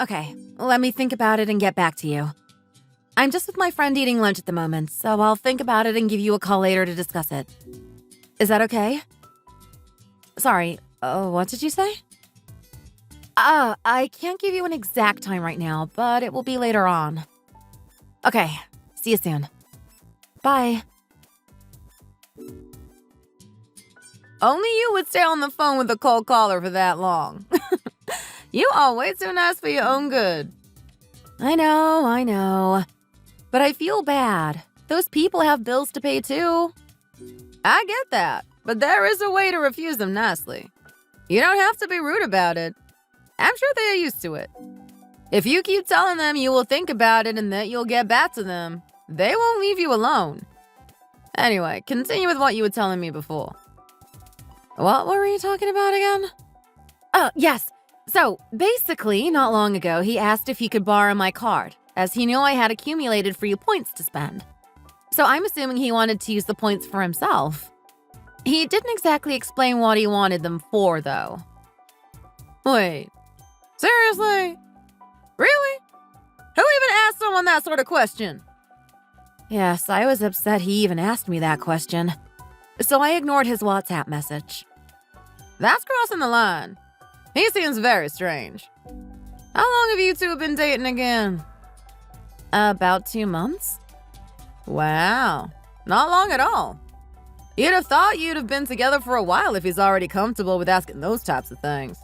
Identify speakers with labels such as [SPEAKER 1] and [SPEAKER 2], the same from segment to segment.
[SPEAKER 1] Okay, let me think about it and get back to you. I'm just with my friend eating lunch at the moment, so I'll think about it and give you a call later to discuss it. Is that okay? Sorry, what did you say? I can't give you an exact time right now, but it will be later on. Okay, see you soon. Bye. Only you would stay on the phone with a cold caller for that long. You are way too nice for your own good. I know. But I feel bad. Those people have bills to pay too. I get that, but there is a way to refuse them nicely. You don't have to be rude about it. I'm sure they are used to it. If you keep telling them you will think about it and that you'll get back to them, they won't leave you alone. Anyway, continue with what you were telling me before. What were you talking about again? Oh, yes. So, basically, not long ago, he asked if he could borrow my card, as he knew I had accumulated free points to spend. So I'm assuming he wanted to use the points for himself. He didn't exactly explain what he wanted them for, though. Wait. Seriously? Really? Who even asked someone that sort of question? Yes, I was upset he even asked me that question. So I ignored his WhatsApp message. That's crossing the line. He seems very strange. How long have you two been dating again? About 2 months. Wow. Not long at all. You'd have thought you'd have been together for a while if he's already comfortable with asking those types of things.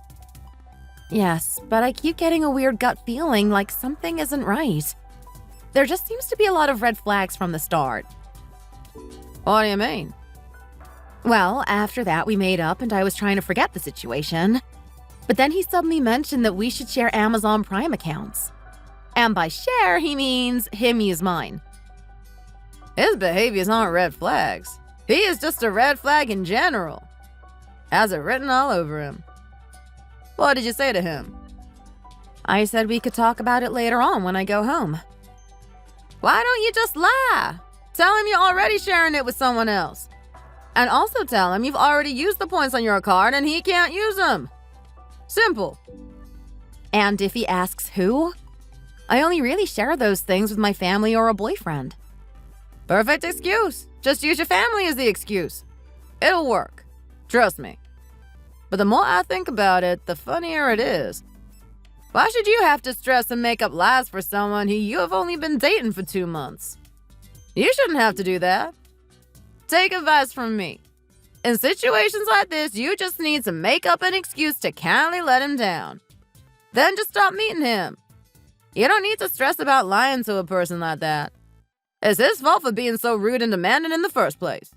[SPEAKER 1] Yes, but I keep getting a weird gut feeling like something isn't right. There just seems to be a lot of red flags from the start. What do you mean? Well, after that, we made up and I was trying to forget the situation. But then he suddenly mentioned that we should share Amazon Prime accounts. And by share, he means him use mine. His behaviors aren't red flags. He is just a red flag in general. Has it written all over him. What did you say to him? I said we could talk about it later on when I go home. Why don't you just lie? Tell him you're already sharing it with someone else. And also tell him you've already used the points on your card and he can't use them. Simple. And if he asks who? I only really share those things with my family or a boyfriend. Perfect excuse. Just use your family as the excuse. It'll work. Trust me. But the more I think about it, the funnier it is. Why should you have to stress and make up lies for someone who you have only been dating for 2 months? You shouldn't have to do that. Take advice from me. In situations like this, you just need to make up an excuse to kindly let him down. Then just stop meeting him. You don't need to stress about lying to a person like that. It's his fault for being so rude and demanding in the first place.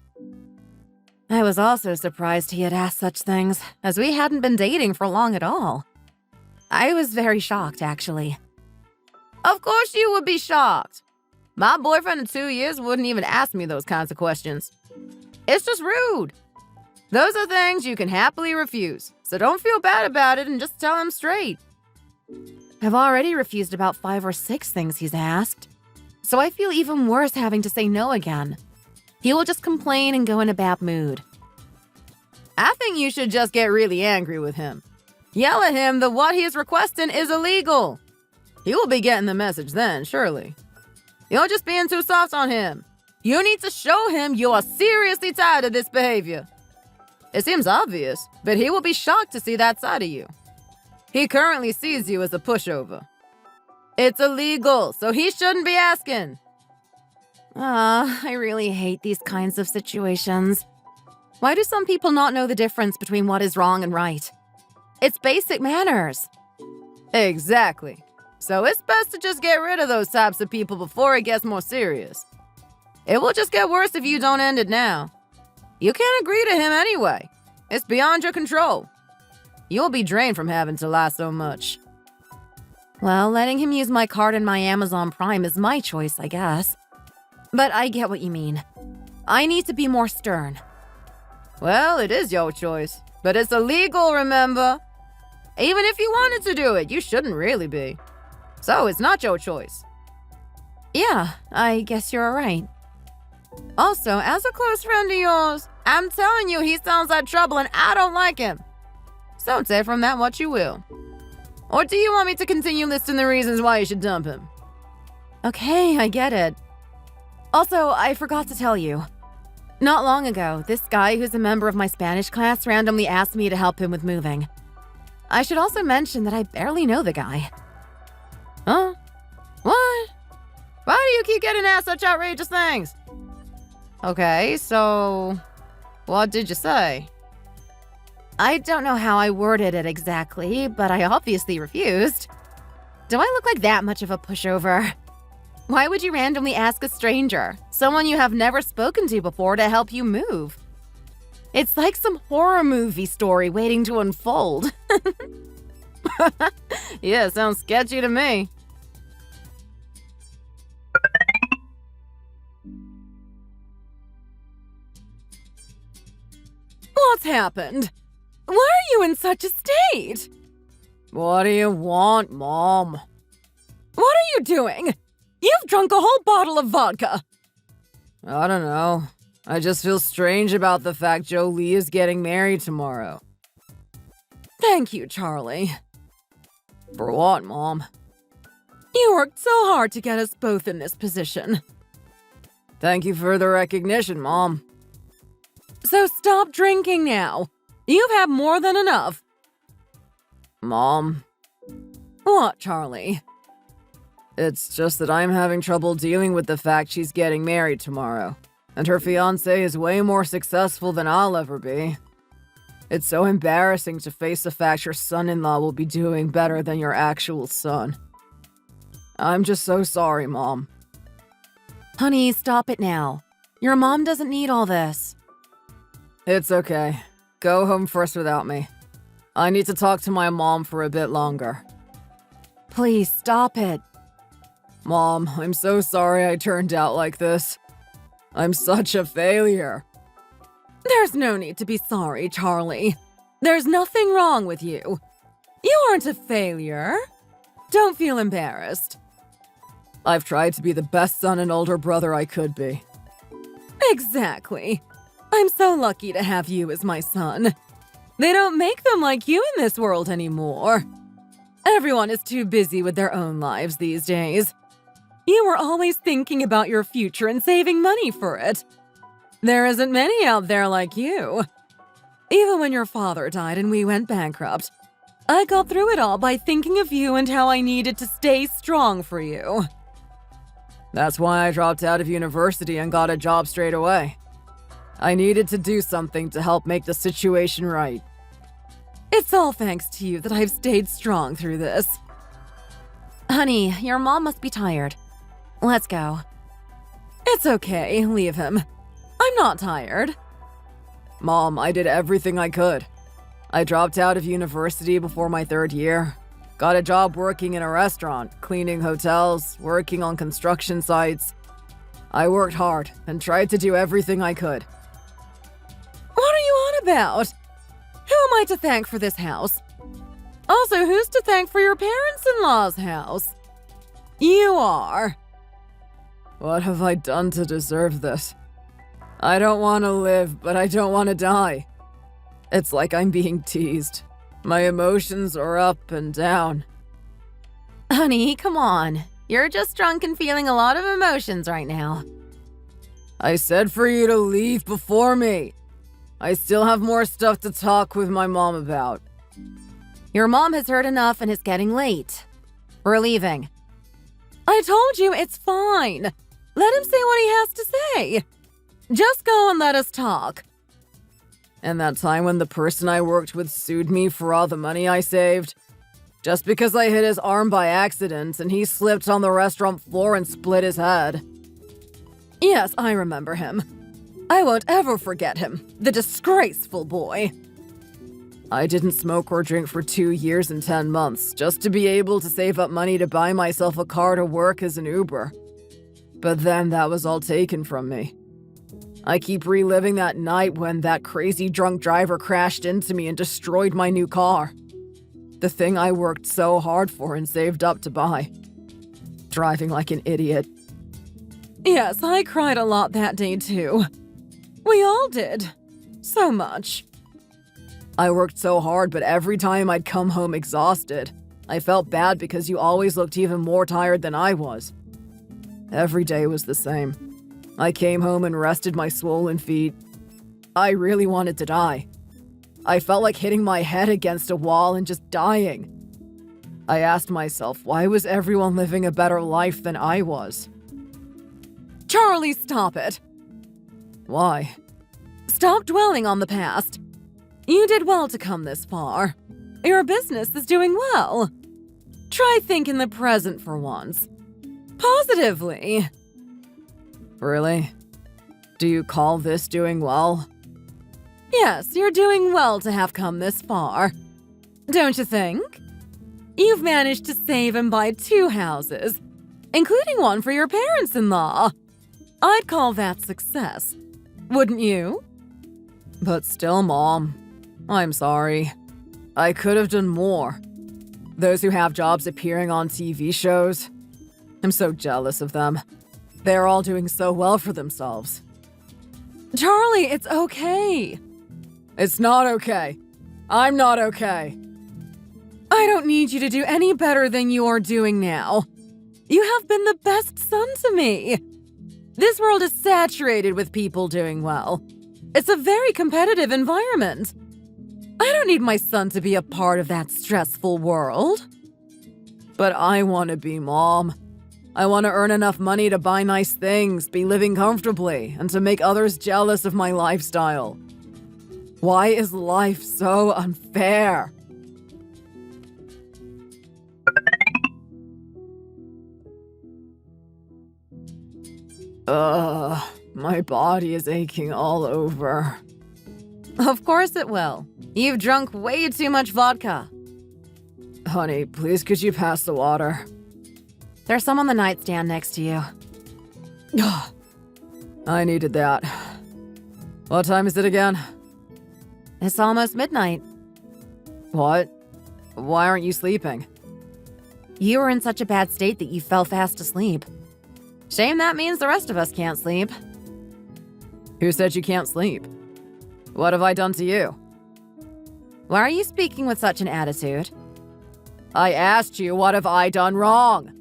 [SPEAKER 1] I was also surprised he had asked such things, as we hadn't been dating for long at all. I was very shocked, actually. Of course you would be shocked. My boyfriend in 2 years wouldn't even ask me those kinds of questions. It's just rude. Those are things you can happily refuse, so don't feel bad about it and just tell him straight. I've already refused about 5 or 6 things he's asked, so I feel even worse having to say no again. He will just complain and go in a bad mood. I think you should just get really angry with him. Yell at him that what he is requesting is illegal. He will be getting the message then, surely. You're just being too soft on him. You need to show him you are seriously tired of this behavior. It seems obvious, but he will be shocked to see that side of you. He currently sees you as a pushover. It's illegal, so he shouldn't be asking. I really hate these kinds of situations. Why do some people not know the difference between what is wrong and right? It's basic manners. Exactly. So it's best to just get rid of those types of people before it gets more serious. It will just get worse if you don't end it now. You can't agree to him anyway. It's beyond your control. You'll be drained from having to lie so much. Well, letting him use my card and my Amazon Prime is my choice, I guess. But I get what you mean. I need to be more stern. Well, it is your choice, but it's illegal, remember? Even if you wanted to do it, you shouldn't really be. So it's not your choice. Yeah, I guess you're right. Also, as a close friend of yours, I'm telling you he sounds like trouble and I don't like him. So take from that what you will. Or do you want me to continue listing the reasons why you should dump him? Okay, I get it. Also, I forgot to tell you. Not long ago, this guy who's a member of my Spanish class randomly asked me to help him with moving. I should also mention that I barely know the guy. Huh? What? Why do you keep getting asked such outrageous things? Okay, so what did you say? I don't know how I worded it exactly, but I obviously refused. Do I look like that much of a pushover? Why would you randomly ask a stranger, someone you have never spoken to before, to help you move? It's like some horror movie story waiting to unfold. Yeah, sounds sketchy to me. What's happened? Why are you in such a state? What do you want, Mom? What are you doing? You've drunk a whole bottle of vodka. I don't know. I just feel strange about the fact Jolie is getting married tomorrow. Thank you, Charlie. For what, Mom? You worked so hard to get us both in this position. Thank you for the recognition, Mom. So stop drinking now. You've had more than enough. Mom. What, Charlie? It's just that I'm having trouble dealing with the fact she's getting married tomorrow, and her fiancé is way more successful than I'll ever be. It's so embarrassing to face the fact your son-in-law will be doing better than your actual son. I'm just so sorry, Mom. Honey, stop it now. Your mom doesn't need all this. It's okay. Go home first without me. I need to talk to my mom for a bit longer. Please, stop it. Mom, I'm so sorry I turned out like this. I'm such a failure. There's no need to be sorry, Charlie. There's nothing wrong with you. You aren't a failure. Don't feel embarrassed. I've tried to be the best son and older brother I could be. Exactly. I'm so lucky to have you as my son. They don't make them like you in this world anymore. Everyone is too busy with their own lives these days. You were always thinking about your future and saving money for it. There isn't many out there like you. Even when your father died and we went bankrupt, I got through it all by thinking of you and how I needed to stay strong for you. That's why I dropped out of university and got a job straight away. I needed to do something to help make the situation right. It's all thanks to you that I've stayed strong through this. Honey, your mom must be tired. Let's go. It's okay, leave him. I'm not tired. Mom, I did everything I could. I dropped out of university before my 3rd year. Got a job working in a restaurant, cleaning hotels, working on construction sites. I worked hard and tried to do everything I could. What are you on about? Who am I to thank for this house? Also, who's to thank for your parents-in-law's house? You are. What have I done to deserve this? I don't want to live, but I don't want to die. It's like I'm being teased. My emotions are up and down. Honey, come on. You're just drunk and feeling a lot of emotions right now. I said for you to leave before me. I still have more stuff to talk with my mom about. Your mom has heard enough and it's getting late. We're leaving. I told you it's fine. Let him say what he has to say. Just go and let us talk. And that time when the person I worked with sued me for all the money I saved? Just because I hit his arm by accident and he slipped on the restaurant floor and split his head. Yes, I remember him. I won't ever forget him, the disgraceful boy. I didn't smoke or drink for 2 years and 10 months just to be able to save up money to buy myself a car to work as an Uber. But then that was all taken from me. I keep reliving that night when that crazy drunk driver crashed into me and destroyed my new car. The thing I worked so hard for and saved up to buy. Driving like an idiot. Yes, I cried a lot that day too. We all did. So much. I worked so hard, but every time I'd come home exhausted, I felt bad because you always looked even more tired than I was. Every day was the same. I came home and rested my swollen feet. I really wanted to die. I felt like hitting my head against a wall and just dying. I asked myself, why was everyone living a better life than I was? Charlie, stop it! Why? Stop dwelling on the past. You did well to come this far. Your business is doing well. Try thinking the present for once. Positively. Really? Do you call this doing well? Yes, you're doing well to have come this far. Don't you think? You've managed to save and buy 2 houses, including one for your parents-in-law. I'd call that success. Wouldn't you? But still, Mom, I'm sorry. I could have done more. Those who have jobs appearing on TV shows, I'm so jealous of them. They're all doing so well for themselves. Charlie, it's okay. It's not okay. I'm not okay. I don't need you to do any better than you're doing now. You have been the best son to me. This world is saturated with people doing well. It's a very competitive environment. I don't need my son to be a part of that stressful world. But I want to be, Mom. I want to earn enough money to buy nice things, be living comfortably, and to make others jealous of my lifestyle. Why is life so unfair? My body is aching all over. Of course it will. You've drunk way too much vodka. Honey, please could you pass the water? There's some on the nightstand next to you. I needed that. What time is it again? It's almost midnight. What? Why aren't you sleeping? You were in such a bad state that you fell fast asleep. Shame that means the rest of us can't sleep. Who said you can't sleep? What have I done to you? Why are you speaking with such an attitude? I asked you, what have I done wrong?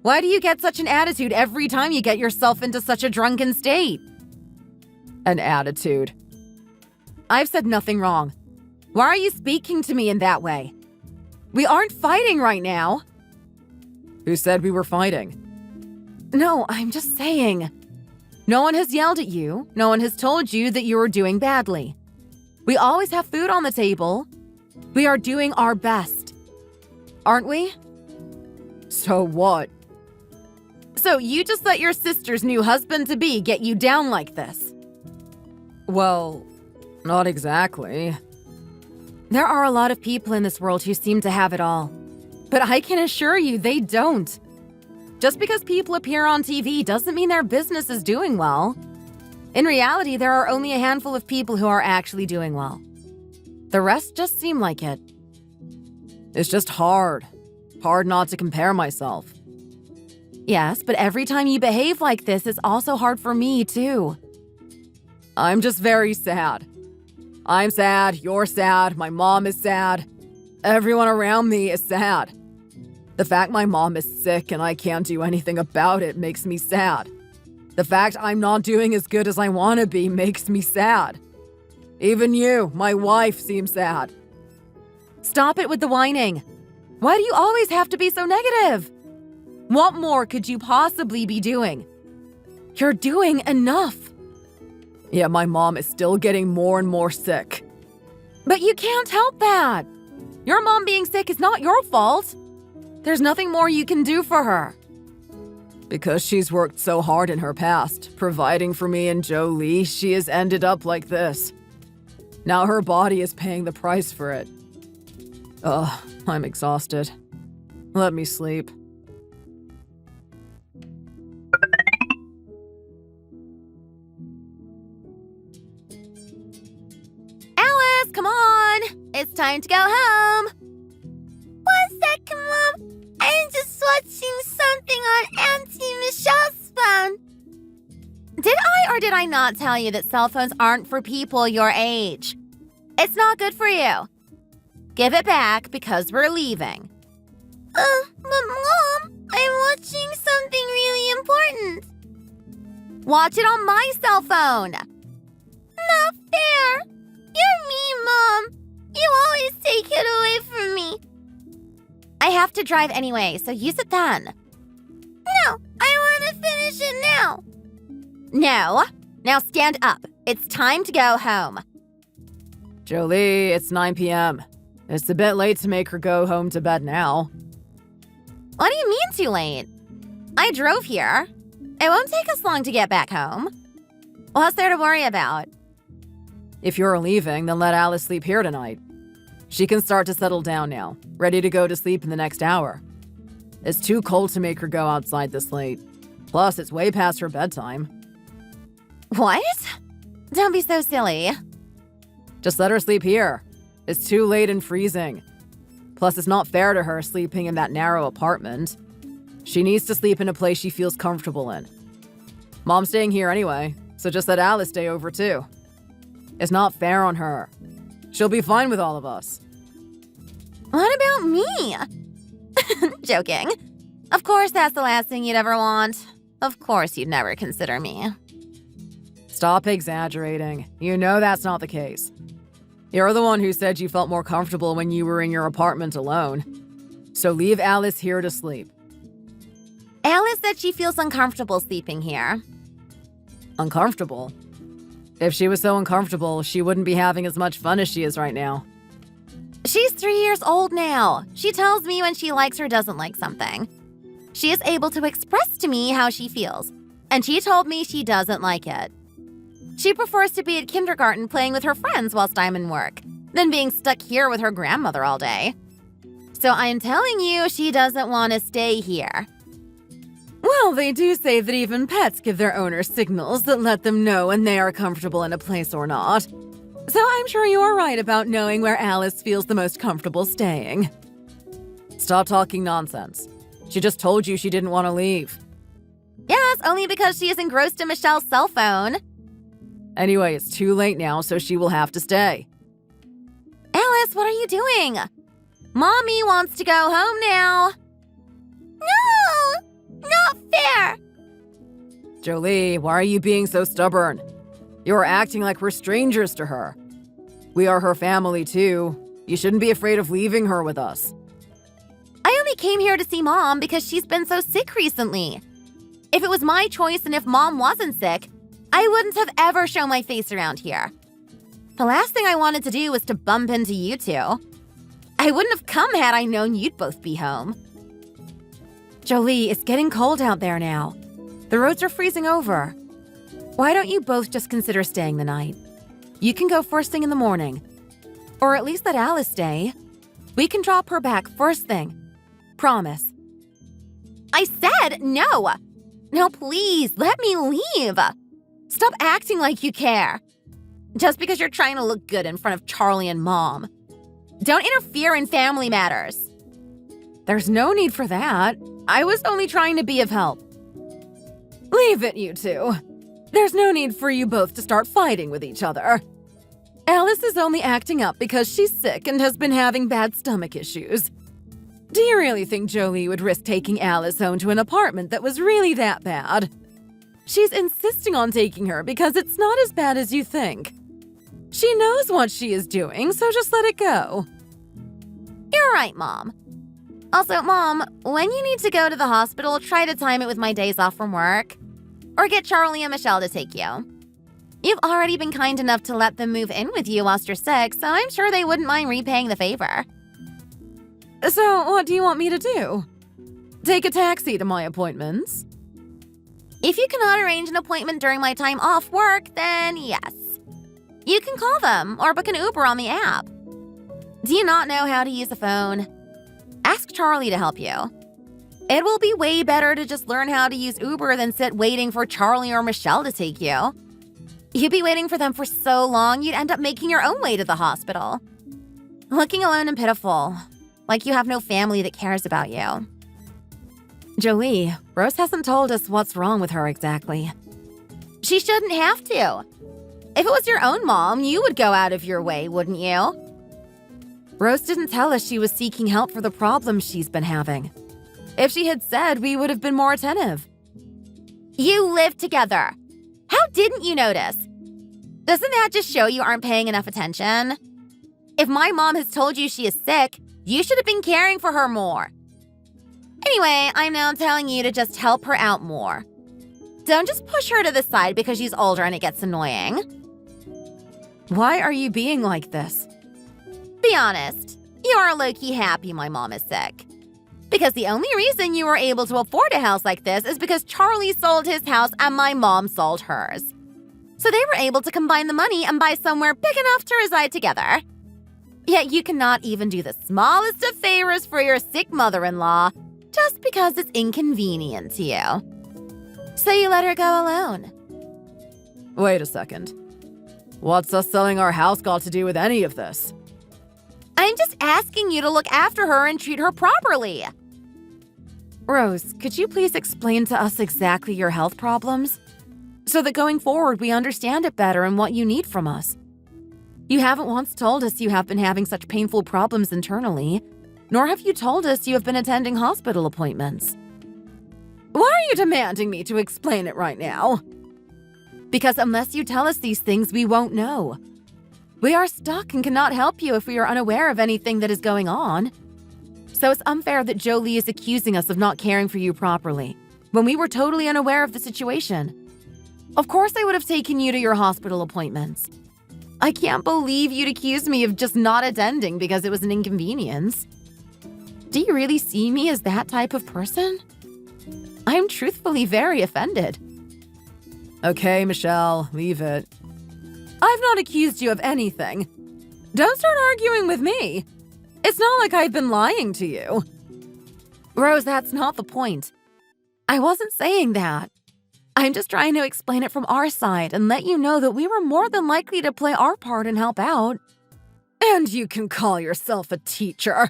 [SPEAKER 1] Why do you get such an attitude every time you get yourself into such a drunken state? An attitude. I've said nothing wrong. Why are you speaking to me in that way? We aren't fighting right now. Who said we were fighting? No, I'm just saying. No one has yelled at you. No one has told you that you were doing badly. We always have food on the table. We are doing our best. Aren't we? So what? So you just let your sister's new husband-to-be get you down like this? Well, not exactly. There are a lot of people in this world who seem to have it all. But I can assure you they don't. Just because people appear on TV doesn't mean their business is doing well. In reality, there are only a handful of people who are actually doing well. The rest just seem like it. It's just hard. Hard not to compare myself. Yes, but every time you behave like this, it's also hard for me, too. I'm just very sad. I'm sad, you're sad, my mom is sad. Everyone around me is sad. The fact my mom is sick and I can't do anything about it makes me sad. The fact I'm not doing as good as I want to be makes me sad. Even you, my wife, seems sad. Stop it with the whining. Why do you always have to be so negative? What more could you possibly be doing? You're doing enough. Yeah, my mom is still getting more and more sick. But you can't help that. Your mom being sick is not your fault. There's nothing more you can do for her. Because she's worked so hard in her past, providing for me and Jolie, she has ended up like this. Now her body is paying the price for it. Ugh, I'm exhausted. Let me sleep. Alice, come on! It's time to go home!
[SPEAKER 2] 1 second, Mom. I'm just watching something on Auntie Michelle's phone.
[SPEAKER 1] Did I or did I not tell you that cell phones aren't for people your age? It's not good for you. Give it back because we're leaving.
[SPEAKER 2] But Mom, I'm watching something really important.
[SPEAKER 1] Watch it on my cell phone.
[SPEAKER 2] Not fair. You're mean, Mom. You always take it away from me.
[SPEAKER 1] I have to drive anyway, so use it then.
[SPEAKER 2] No, I want to finish it now.
[SPEAKER 1] No. Now stand up. It's time to go home.
[SPEAKER 3] Jolie, it's 9 p.m. It's a bit late to make her go home to bed now.
[SPEAKER 1] What do you mean too late? I drove here. It won't take us long to get back home. What's there to worry about?
[SPEAKER 3] If you're leaving, then let Alice sleep here tonight. She can start to settle down now, ready to go to sleep in the next hour. It's too cold to make her go outside this late. Plus, it's way past her bedtime.
[SPEAKER 1] What? Don't be so silly.
[SPEAKER 3] Just let her sleep here. It's too late and freezing. Plus, it's not fair to her sleeping in that narrow apartment. She needs to sleep in a place she feels comfortable in. Mom's staying here anyway, so just let Alice stay over too. It's not fair on her. She'll be fine with all of us.
[SPEAKER 1] What about me? Joking. Of course that's the last thing you'd ever want. Of course you'd never consider me.
[SPEAKER 3] Stop exaggerating. You know that's not the case. You're the one who said you felt more comfortable when you were in your apartment alone. So leave Alice here to sleep.
[SPEAKER 1] Alice said she feels uncomfortable sleeping here.
[SPEAKER 3] Uncomfortable? If she was so uncomfortable, she wouldn't be having as much fun as she is right now.
[SPEAKER 1] She's 3 years old now. She tells me when she likes or doesn't like something. She is able to express to me how she feels, and she told me she doesn't like it. She prefers to be at kindergarten playing with her friends whilst I'm in work, than being stuck here with her grandmother all day. So I'm telling you she doesn't want to stay here.
[SPEAKER 3] Well, they do say that even pets give their owners signals that let them know when they are comfortable in a place or not. So I'm sure you're right about knowing where Alice feels the most comfortable staying. Stop talking nonsense. She just told you she didn't want to leave.
[SPEAKER 1] Yes, only because she is engrossed in Michelle's cell phone.
[SPEAKER 3] Anyway, it's too late now, so she will have to stay.
[SPEAKER 1] Alice, what are you doing? Mommy wants to go home now.
[SPEAKER 2] No! Not fair!
[SPEAKER 3] Jolie, why are you being so stubborn? You're acting like we're strangers to her. We are her family, too. You shouldn't be afraid of leaving her with us.
[SPEAKER 1] I only came here to see Mom because she's been so sick recently. If it was my choice and if Mom wasn't sick, I wouldn't have ever shown my face around here. The last thing I wanted to do was to bump into you two. I wouldn't have come had I known you'd both be home.
[SPEAKER 3] Jolie, it's getting cold out there now. The roads are freezing over. Why don't you both just consider staying the night? You can go first thing in the morning. Or at least let Alice stay. We can drop her back first thing. Promise.
[SPEAKER 1] I said no! Now please, let me leave! Stop acting like you care. Just because you're trying to look good in front of Charlie and Mom. Don't interfere in family matters.
[SPEAKER 3] There's no need for that. I was only trying to be of help. Leave it, you two. There's no need for you both to start fighting with each other. Alice is only acting up because she's sick and has been having bad stomach issues. Do you really think Jolie would risk taking Alice home to an apartment that was really that bad? She's insisting on taking her because it's not as bad as you think. She knows what she is doing, so just let it go.
[SPEAKER 1] You're right, Mom. Also, Mom, when you need to go to the hospital, try to time it with my days off from work. Or get Charlie and Michelle to take you. You've already been kind enough to let them move in with you whilst you're sick, so I'm sure they wouldn't mind repaying the favor.
[SPEAKER 3] So, what do you want me to do? Take a taxi to my appointments?
[SPEAKER 1] If you cannot arrange an appointment during my time off work, then yes. You can call them or book an Uber on the app. Do you not know how to use a phone? Ask Charlie to help you. It will be way better to just learn how to use Uber than sit waiting for Charlie or Michelle to take you. You'd be waiting for them for so long, you'd end up making your own way to the hospital. Looking alone and pitiful, like you have no family that cares about you.
[SPEAKER 3] Jolie, Rose hasn't told us what's wrong with her exactly.
[SPEAKER 1] She shouldn't have to. If it was your own mom, you would go out of your way, wouldn't you?
[SPEAKER 3] Rose didn't tell us she was seeking help for the problems she's been having. If she had said, we would have been more attentive.
[SPEAKER 2] You live together. How didn't you notice? Doesn't that just show you aren't paying enough attention? If my mom has told you she is sick, you should have been caring for her more. Anyway, I'm now telling you to just help her out more. Don't just push her to the side because she's older and it gets annoying.
[SPEAKER 3] Why are you being like this?
[SPEAKER 2] Be honest, you are low-key happy my mom is sick. Because the only reason you were able to afford a house like this is because Charlie sold his house and my mom sold hers. So they were able to combine the money and buy somewhere big enough to reside together. Yet you cannot even do the smallest of favors for your sick mother-in-law just because it's inconvenient to you. So you let her go alone.
[SPEAKER 3] Wait a second. What's us selling our house got to do with any of this?
[SPEAKER 2] I'm just asking you to look after her and treat her properly.
[SPEAKER 3] Rose, could you please explain to us exactly your health problems? So that going forward we understand it better and what you need from us. You haven't once told us you have been having such painful problems internally, nor have you told us you have been attending hospital appointments. Why are you demanding me to explain it right now? Because unless you tell us these things, we won't know. We are stuck and cannot help you if we are unaware of anything that is going on. So it's unfair that Jolie is accusing us of not caring for you properly, when we were totally unaware of the situation. Of course I would have taken you to your hospital appointments. I can't believe you'd accuse me of just not attending because it was an inconvenience. Do you really see me as that type of person? I'm truthfully very offended. Okay, Michelle, leave it. I've not accused you of anything. Don't start arguing with me. It's not like I've been lying to you. Rose, that's not the point. I wasn't saying that. I'm just trying to explain it from our side and let you know that we were more than likely to play our part and help out. And you can call yourself a teacher.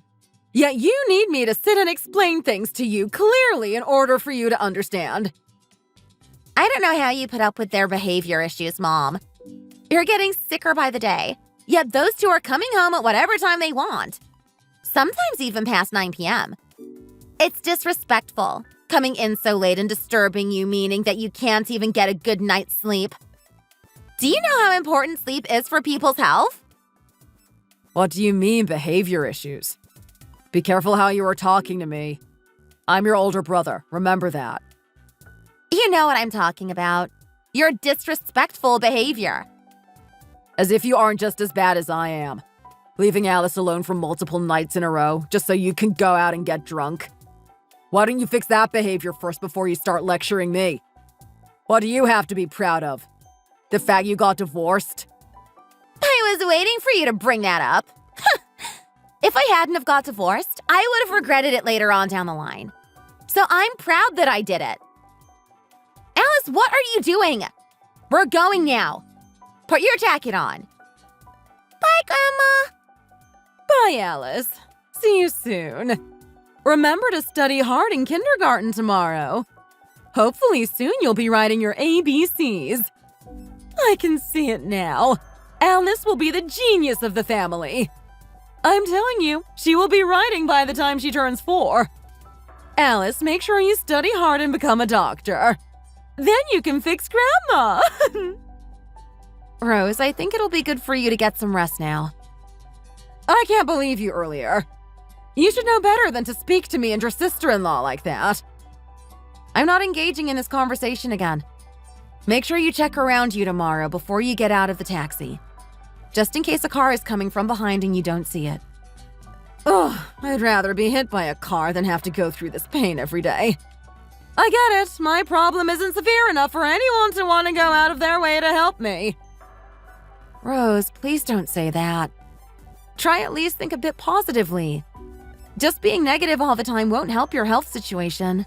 [SPEAKER 3] Yet you need me to sit and explain things to you clearly in order for you to understand.
[SPEAKER 2] I don't know how you put up with their behavior issues, Mom. You're getting sicker by the day, yet those two are coming home at whatever time they want. Sometimes even past 9 p.m. It's disrespectful, coming in so late and disturbing you, meaning that you can't even get a good night's sleep. Do you know how important sleep is for people's health?
[SPEAKER 3] What do you mean, behavior issues? Be careful how you are talking to me. I'm your older brother, remember that.
[SPEAKER 2] You know what I'm talking about. Your disrespectful behavior.
[SPEAKER 3] As if you aren't just as bad as I am. Leaving Alice alone for multiple nights in a row just so you can go out and get drunk. Why don't you fix that behavior first before you start lecturing me? What do you have to be proud of? The fact you got divorced?
[SPEAKER 2] I was waiting for you to bring that up. If I hadn't have got divorced, I would have regretted it later on down the line. So I'm proud that I did it. Alice, what are you doing? We're going now. Put your jacket on. Bye, Grandma.
[SPEAKER 3] Bye, Alice. See you soon. Remember to study hard in kindergarten tomorrow. Hopefully soon you'll be writing your ABCs. I can see it now. Alice will be the genius of the family. I'm telling you, she will be writing by the time she turns 4. Alice, make sure you study hard and become a doctor. Then you can fix Grandma.
[SPEAKER 2] Rose, I think it'll be good for you to get some rest now.
[SPEAKER 3] I can't believe you earlier. You should know better than to speak to me and your sister-in-law like that. I'm not engaging in this conversation again. Make sure you check around you tomorrow before you get out of the taxi. Just in case a car is coming from behind and you don't see it. Ugh, I'd rather be hit by a car than have to go through this pain every day. I get it. My problem isn't severe enough for anyone to want to go out of their way to help me. Rose, please don't say that. Try at least think a bit positively. Just being negative all the time won't help your health situation.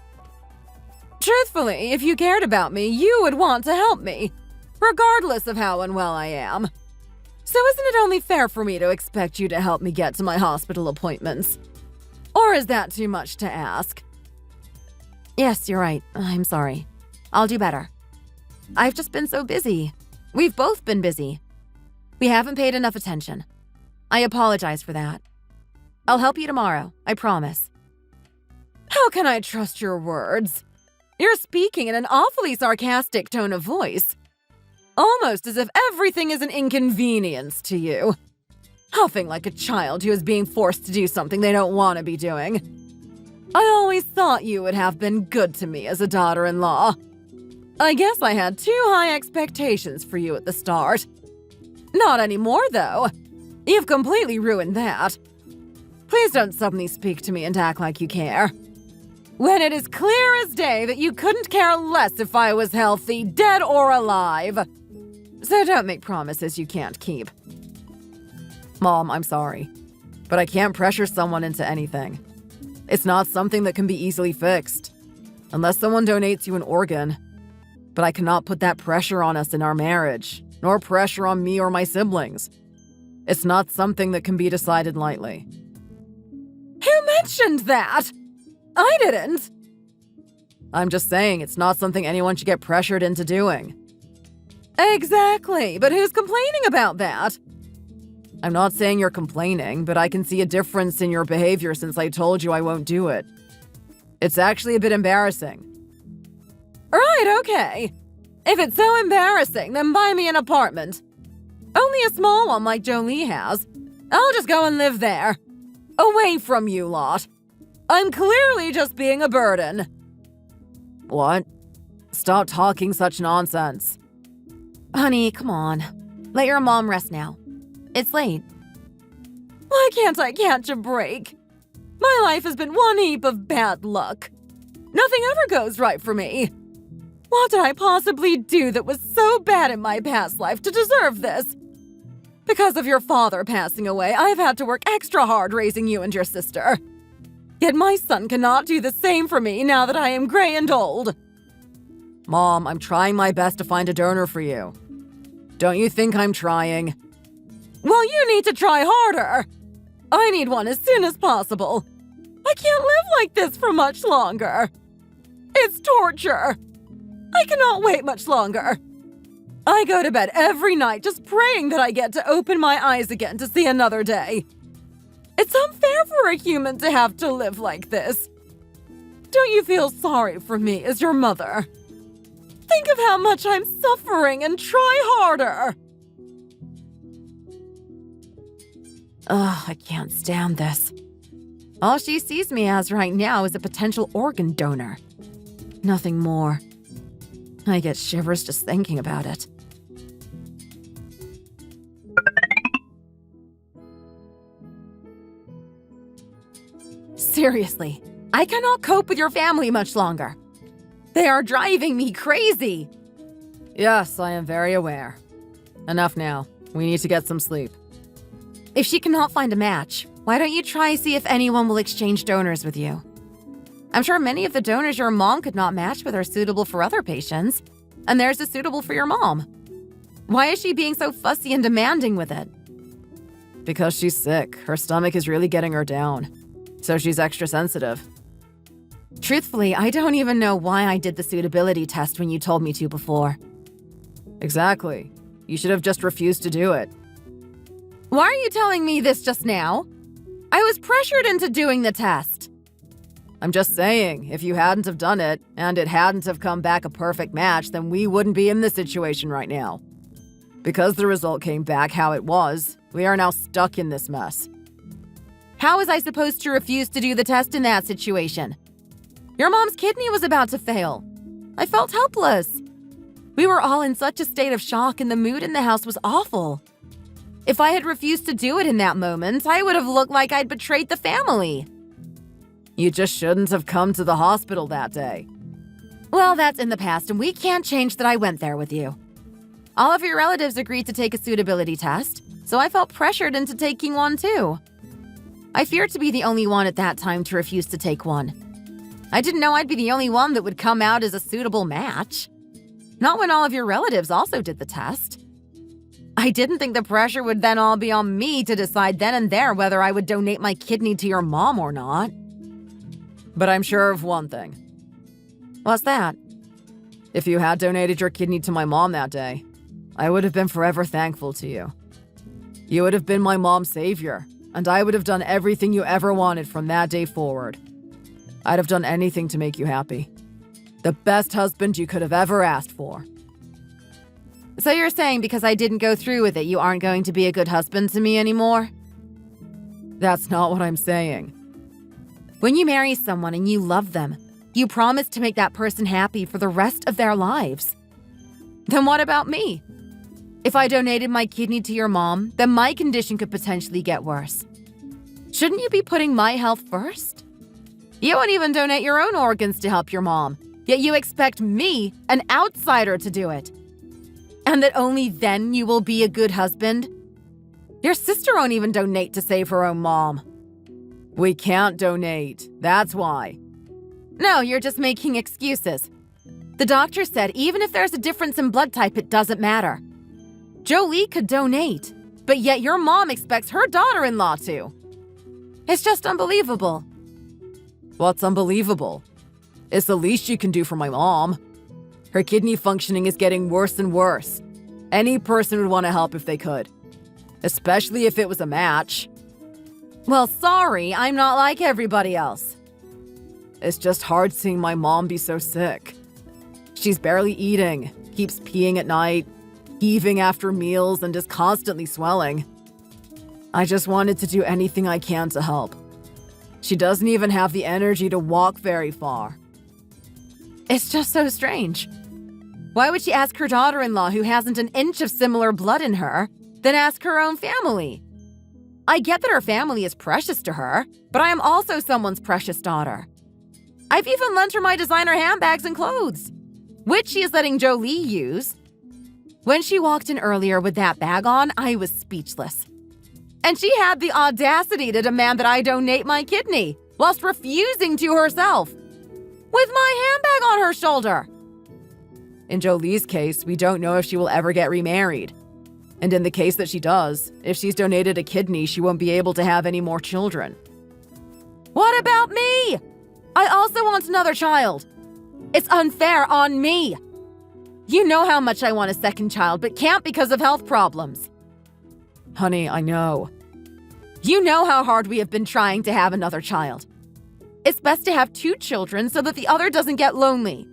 [SPEAKER 3] Truthfully, if you cared about me, you would want to help me, regardless of how unwell I am. So isn't it only fair for me to expect you to help me get to my hospital appointments? Or is that too much to ask? Yes, you're right. I'm sorry. I'll do better. I've just been so busy. We've both been busy. We haven't paid enough attention. I apologize for that.
[SPEAKER 1] I'll help you tomorrow, I promise.
[SPEAKER 3] How can I trust your words? You're speaking in an awfully sarcastic tone of voice. Almost as if everything is an inconvenience to you. Huffing like a child who is being forced to do something they don't want to be doing. I always thought you would have been good to me as a daughter-in-law. I guess I had too high expectations for you at the start. Not anymore, though. You've completely ruined that. Please don't suddenly speak to me and act like you care. When it is clear as day that you couldn't care less if I was healthy, dead or alive. So don't make promises you can't keep.
[SPEAKER 1] Mom, I'm sorry, but I can't pressure someone into anything. It's not something that can be easily fixed. Unless someone donates you an organ. But I cannot put that pressure on us in our marriage, nor pressure on me or my siblings. It's not something that can be decided lightly.
[SPEAKER 3] Who mentioned that? I didn't.
[SPEAKER 1] I'm just saying it's not something anyone should get pressured into doing.
[SPEAKER 3] Exactly, but who's complaining about that?
[SPEAKER 1] I'm not saying you're complaining, but I can see a difference in your behavior since I told you I won't do it. It's actually a bit embarrassing.
[SPEAKER 3] Right, okay. If it's so embarrassing, then buy me an apartment. Only a small one like Jolie has. I'll just go and live there. Away from you lot. I'm clearly just being a burden.
[SPEAKER 1] What? Stop talking such nonsense.
[SPEAKER 2] Honey, come on. Let your mom rest now. It's late.
[SPEAKER 3] Why can't I catch a break? My life has been one heap of bad luck. Nothing ever goes right for me. What did I possibly do that was so bad in my past life to deserve this? Because of your father passing away, I've had to work extra hard raising you and your sister. Yet my son cannot do the same for me now that I am gray and old.
[SPEAKER 1] Mom, I'm trying my best to find a donor for you. Don't you think I'm trying?
[SPEAKER 3] Well, you need to try harder. I need one as soon as possible. I can't live like this for much longer. It's torture. I cannot wait much longer. I go to bed every night just praying that I get to open my eyes again to see another day. It's unfair for a human to have to live like this. Don't you feel sorry for me as your mother? Think of how much I'm suffering and try harder.
[SPEAKER 1] Ugh, I can't stand this. All she sees me as right now is a potential organ donor. Nothing more. I get shivers just thinking about it. Seriously, I cannot cope with your family much longer. They are driving me crazy. Yes, I am very aware. Enough now. We need to get some sleep. If she cannot find a match, why don't you try see if anyone will exchange donors with you? I'm sure many of the donors your mom could not match with are suitable for other patients, and theirs is suitable for your mom. Why is she being so fussy and demanding with it? Because she's sick. Her stomach is really getting her down. So she's extra sensitive. Truthfully, I don't even know why I did the suitability test when you told me to before. Exactly. You should have just refused to do it. Why are you telling me this just now? I was pressured into doing the test. I'm just saying, if you hadn't have done it, and it hadn't have come back a perfect match, then we wouldn't be in this situation right now. Because the result came back how it was, we are now stuck in this mess. How was I supposed to refuse to do the test in that situation? Your mom's kidney was about to fail. I felt helpless. We were all in such a state of shock and the mood in the house was awful. If I had refused to do it in that moment, I would have looked like I'd betrayed the family. You just shouldn't have come to the hospital that day. Well, that's in the past, and we can't change that I went there with you. All of your relatives agreed to take a suitability test, so I felt pressured into taking one too. I feared to be the only one at that time to refuse to take one. I didn't know I'd be the only one that would come out as a suitable match. Not when all of your relatives also did the test. I didn't think the pressure would then all be on me to decide then and there whether I would donate my kidney to your mom or not. But I'm sure of one thing. What's that? If you had donated your kidney to my mom that day, I would have been forever thankful to you. You would have been my mom's savior,
[SPEAKER 3] and I would have done everything you ever wanted from that day forward. I'd have done anything to make you happy. The best husband you could have ever asked for.
[SPEAKER 1] So you're saying because I didn't go through with it, you aren't going to be a good husband to me anymore?
[SPEAKER 3] That's not what I'm saying.
[SPEAKER 1] When you marry someone and you love them, you promise to make that person happy for the rest of their lives. Then what about me? If I donated my kidney to your mom, then my condition could potentially get worse. Shouldn't you be putting my health first? You won't even donate your own organs to help your mom, yet you expect me, an outsider, to do it. And that only then you will be a good husband? Your sister won't even donate to save her own mom.
[SPEAKER 3] We can't donate, that's why.
[SPEAKER 1] No, you're just making excuses. The doctor said even if there's a difference in blood type, it doesn't matter. Jolie could donate, but yet your mom expects her daughter-in-law to. It's just unbelievable.
[SPEAKER 3] What's unbelievable? It's the least you can do for my mom. Her kidney functioning is getting worse and worse. Any person would want to help if they could. Especially if it was a match.
[SPEAKER 1] Well, sorry, I'm not like everybody else.
[SPEAKER 3] It's just hard seeing my mom be so sick. She's barely eating, keeps peeing at night, heaving after meals, and is constantly swelling. I just wanted to do anything I can to help. She doesn't even have the energy to walk very far.
[SPEAKER 1] It's just so strange. Why would she ask her daughter-in-law, who hasn't an inch of similar blood in her, then ask her own family? I get that her family is precious to her, but I am also someone's precious daughter. I've even lent her my designer handbags and clothes, which she is letting Jolie use. When she walked in earlier with that bag on, I was speechless. And she had the audacity to demand that I donate my kidney, whilst refusing to herself, with my handbag on her shoulder.
[SPEAKER 3] In Jolie's case, we don't know if she will ever get remarried. And in the case that she does, if she's donated a kidney, she won't be able to have any more children.
[SPEAKER 1] What about me? I also want another child. It's unfair on me. You know how much I want a second child, but can't because of health problems.
[SPEAKER 3] Honey, I know.
[SPEAKER 1] You know how hard we have been trying to have another child. It's best to have 2 children so that the other doesn't get lonely.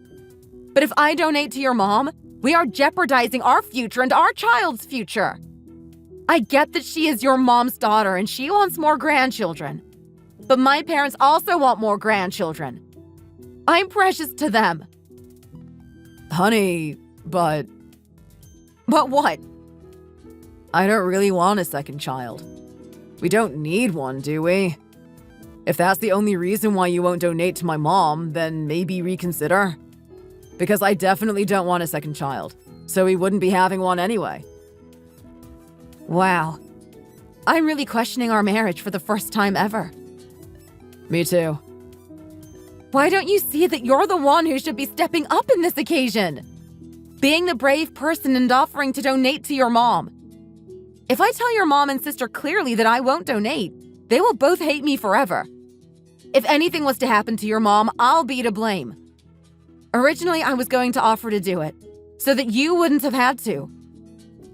[SPEAKER 1] But if I donate to your mom, we are jeopardizing our future and our child's future. I get that she is your mom's daughter and she wants more grandchildren. But my parents also want more grandchildren. I'm precious to them.
[SPEAKER 3] Honey, but
[SPEAKER 1] what?
[SPEAKER 3] I don't really want a second child. We don't need one, do we? If that's the only reason why you won't donate to my mom, then maybe reconsider. Because I definitely don't want a second child, so we wouldn't be having one anyway.
[SPEAKER 1] Wow. I'm really questioning our marriage for the first time ever.
[SPEAKER 3] Me too.
[SPEAKER 1] Why don't you see that you're the one who should be stepping up in this occasion? Being the brave person and offering to donate to your mom. If I tell your mom and sister clearly that I won't donate, they will both hate me forever. If anything was to happen to your mom, I'll be to blame. Originally, I was going to offer to do it, so that you wouldn't have had to.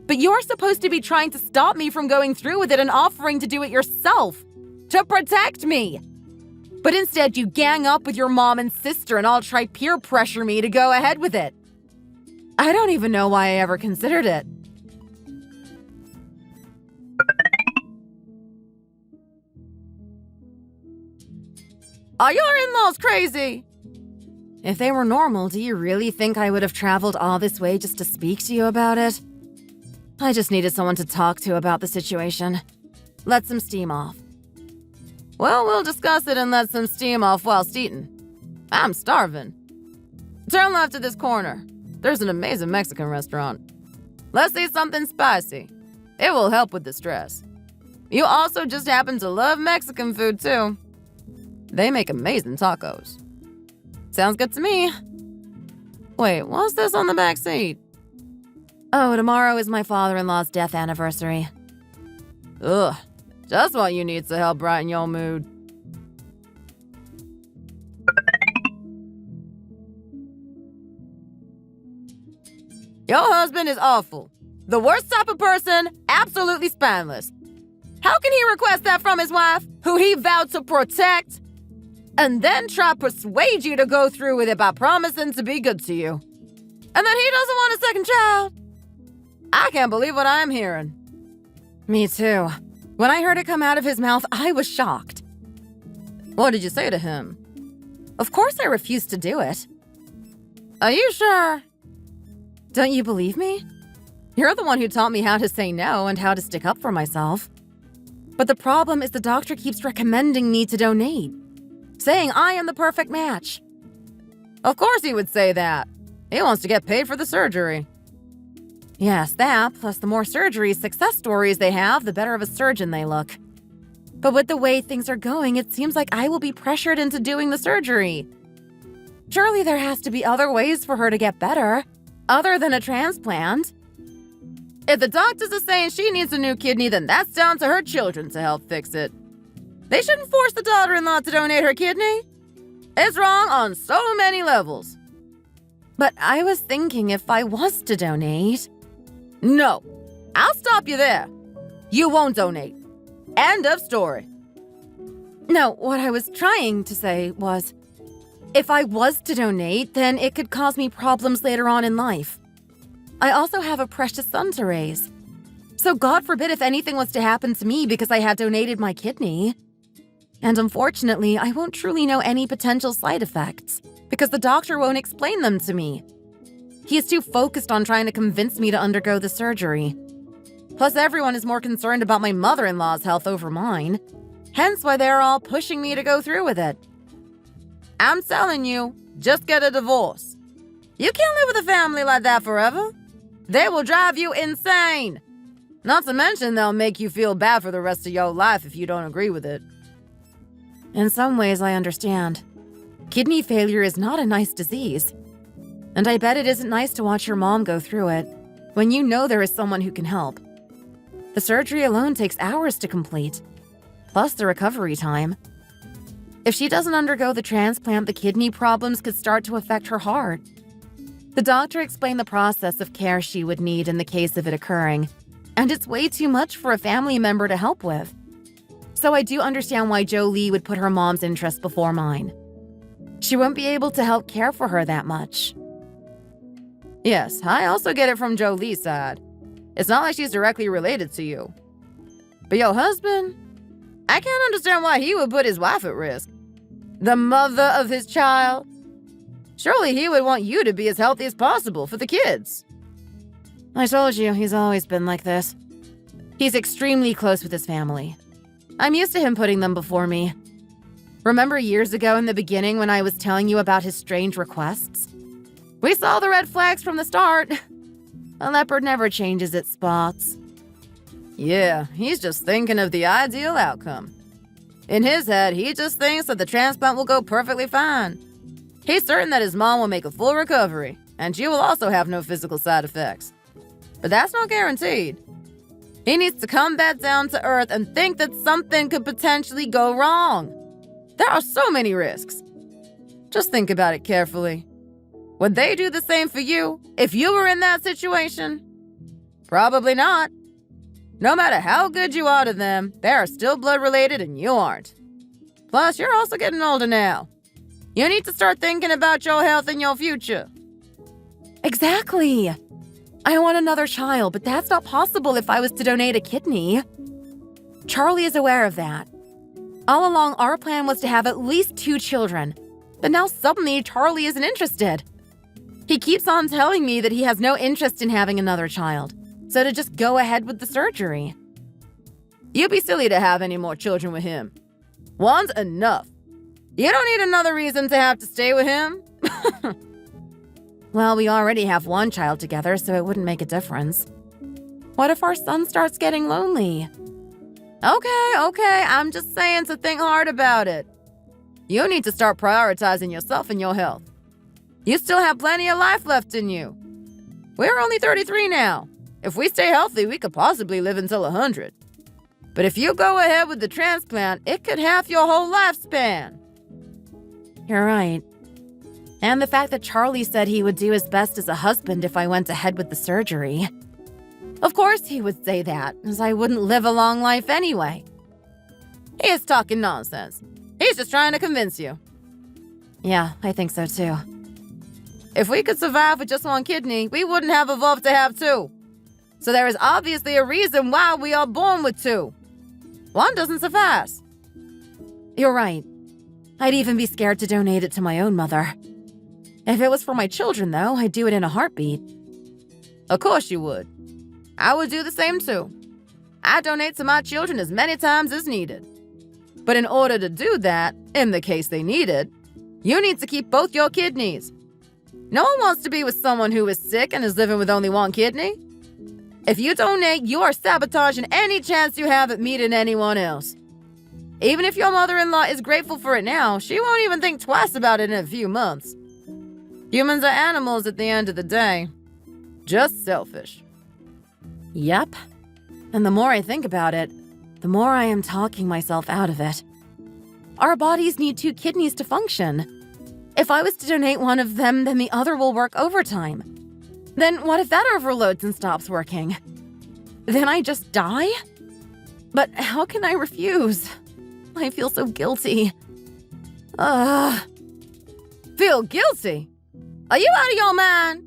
[SPEAKER 1] But you're supposed to be trying to stop me from going through with it and offering to do it yourself, to protect me. But instead, you gang up with your mom and sister and all try peer pressure me to go ahead with it. I don't even know why I ever considered it. Are your in-laws crazy? If they were normal, do you really think I would have traveled all this way just to speak to you about it? I just needed someone to talk to about the situation. Let some steam off. Well, we'll discuss it and let some steam off whilst eating. I'm starving. Turn left at this corner. There's an amazing Mexican restaurant. Let's eat something spicy. It will help with the stress. You also just happen to love Mexican food, too. They make amazing tacos. Sounds good to me. Wait, what's this on the back seat? Oh, tomorrow is my father-in-law's death anniversary. Ugh, just what you need to help brighten your mood. Your husband is awful. The worst type of person, absolutely spineless. How can he request that from his wife, who he vowed to protect, and then try to persuade you to go through with it by promising to be good to you? And then he doesn't want a second child? I can't believe what I'm hearing.
[SPEAKER 3] Me too. When I heard it come out of his mouth, I was shocked.
[SPEAKER 1] What did you say to him?
[SPEAKER 3] Of course I refused to do it.
[SPEAKER 1] Are you sure?
[SPEAKER 3] Don't you believe me? You're the one who taught me how to say no and how to stick up for myself. But the problem is the doctor keeps recommending me to donate, saying I am the perfect match.
[SPEAKER 1] Of course he would say that. He wants to get paid for the surgery.
[SPEAKER 3] Yes, that, plus the more surgery success stories they have, the better of a surgeon they look. But with the way things are going, it seems like I will be pressured into doing the surgery. Surely there has to be other ways for her to get better, other than a transplant.
[SPEAKER 1] If the doctors are saying she needs a new kidney, then that's down to her children to help fix it. They shouldn't force the daughter-in-law to donate her kidney. It's wrong on so many levels.
[SPEAKER 3] But I was thinking if I was to donate...
[SPEAKER 1] No, I'll stop you there. You won't donate. End of story.
[SPEAKER 3] No, what I was trying to say was, if I was to donate, then it could cause me problems later on in life. I also have a precious son to raise. So God forbid if anything was to happen to me because I had donated my kidney. And unfortunately, I won't truly know any potential side effects because the doctor won't explain them to me. He is too focused on trying to convince me to undergo the surgery. Plus, everyone is more concerned about my mother-in-law's health over mine. Hence why they're all pushing me to go through with it.
[SPEAKER 1] I'm telling you, just get a divorce. You can't live with a family like that forever. They will drive you insane. Not to mention they'll make you feel bad for the rest of your life if you don't agree with it.
[SPEAKER 3] In some ways, I understand. Kidney failure is not a nice disease. And I bet it isn't nice to watch your mom go through it when you know there is someone who can help. The surgery alone takes hours to complete, plus the recovery time. If she doesn't undergo the transplant, the kidney problems could start to affect her heart. The doctor explained the process of care she would need in the case of it occurring, and it's way too much for a family member to help with. So I do understand why Jolie would put her mom's interest before mine. She won't be able to help care for her that much.
[SPEAKER 1] Yes, I also get it from Jolie's side. It's not like she's directly related to you. But your husband? I can't understand why he would put his wife at risk. The mother of his child? Surely he would want you to be as healthy as possible for the kids.
[SPEAKER 3] I told you, he's always been like this. He's extremely close with his family. I'm used to him putting them before me. Remember years ago in the beginning when I was telling you about his strange requests? We saw the red flags from the start. A leopard never changes its spots.
[SPEAKER 1] Yeah, he's just thinking of the ideal outcome. In his head, he just thinks that the transplant will go perfectly fine. He's certain that his mom will make a full recovery, and she will also have no physical side effects. But that's not guaranteed. He needs to come back down to earth and think that something could potentially go wrong. There are so many risks. Just think about it carefully. Would they do the same for you if you were in that situation? Probably not. No matter how good you are to them, they are still blood-related and you aren't. Plus, you're also getting older now. You need to start thinking about your health and your future.
[SPEAKER 3] Exactly. I want another child, but that's not possible if I was to donate a kidney. Charlie is aware of that. All along, our plan was to have at least 2 children. But now suddenly, Charlie isn't interested. He keeps on telling me that he has no interest in having another child, so to just go ahead with the surgery.
[SPEAKER 1] You'd be silly to have any more children with him. One's enough. You don't need another reason to have to stay with him.
[SPEAKER 3] Well, we already have 1 child together, so it wouldn't make a difference. What if our son starts getting lonely?
[SPEAKER 1] Okay, I'm just saying to think hard about it. You need to start prioritizing yourself and your health. You still have plenty of life left in you. We're only 33 now. If we stay healthy, we could possibly live until 100. But if you go ahead with the transplant, it could halve your whole lifespan.
[SPEAKER 3] You're right. And the fact that Charlie said he would do his best as a husband if I went ahead with the surgery.
[SPEAKER 1] Of course he would say that, as I wouldn't live a long life anyway. He is talking nonsense. He's just trying to convince you.
[SPEAKER 3] Yeah, I think so too.
[SPEAKER 1] If we could survive with just one kidney, we wouldn't have evolved to have two. So there is obviously a reason why we are born with two. One doesn't suffice.
[SPEAKER 3] You're right. I'd even be scared to donate it to my own mother. If it was for my children, though, I'd do it in a heartbeat.
[SPEAKER 1] Of course you would. I would do the same too. I donate to my children as many times as needed. But in order to do that, in the case they need it, you need to keep both your kidneys. No one wants to be with someone who is sick and is living with only one kidney. If you donate, you are sabotaging any chance you have at meeting anyone else. Even if your mother-in-law is grateful for it now, she won't even think twice about it in a few months. Humans are animals at the end of the day. Just selfish.
[SPEAKER 3] Yep. And the more I think about it, the more I am talking myself out of it. Our bodies need 2 kidneys to function. If I was to donate one of them, then the other will work overtime. Then what if that overloads and stops working? Then I just die? But how can I refuse? I feel so guilty.
[SPEAKER 1] Feel guilty? Are you out of your mind?